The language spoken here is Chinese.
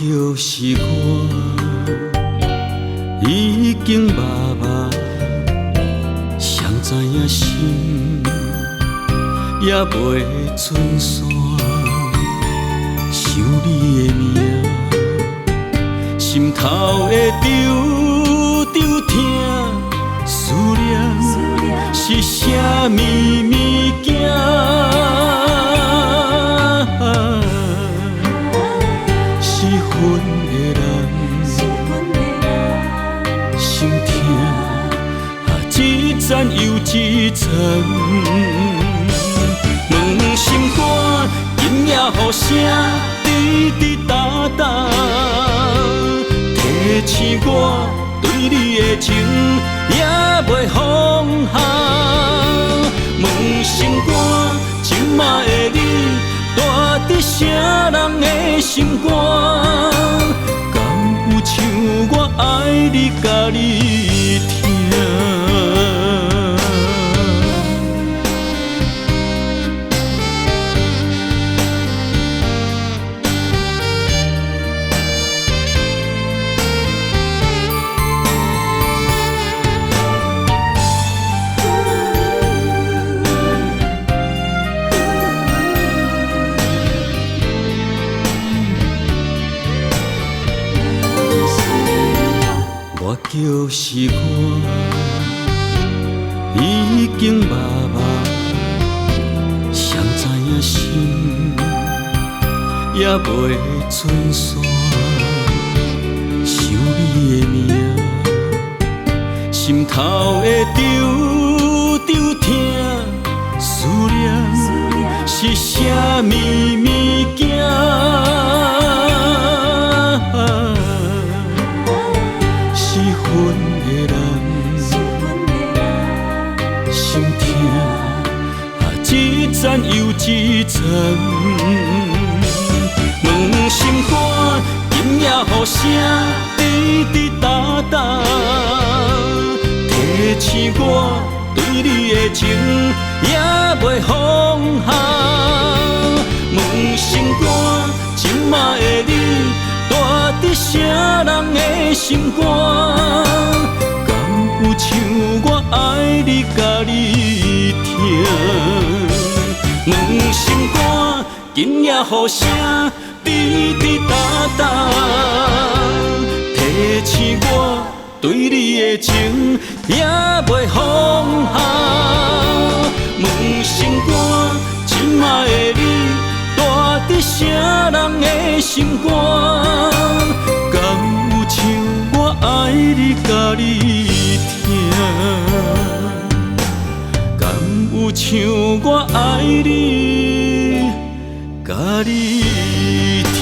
就是我，已经默默谁知影心也袂存线，想你的名，心头会丢丢疼，思念是啥物物件？失魂的人，心痛一层又一层。问心肝，今夜雨声滴滴答答，提醒我对你的情也袂放下。问心肝，今仔的你住伫啥人的心肝？敢有像我爱你甲你听？我就是我，已经默默谁知影心也袂存线，想你的名，心头会丢丢疼，思念是啥物物件？失魂的人，心痛一层又一层。问心肝，今夜雨声滴滴答答，提醒我对你的情也袂放下。问心肝，今仔的你住伫啥人的心肝？敢有像我爱你甲你听？问心肝，今夜雨声滴滴答答，提醒我对你的情也袂放下。问心肝，今仔的你住伫啥人的心肝？敢有像我爱你甲你听？敢有像我爱你甲你听？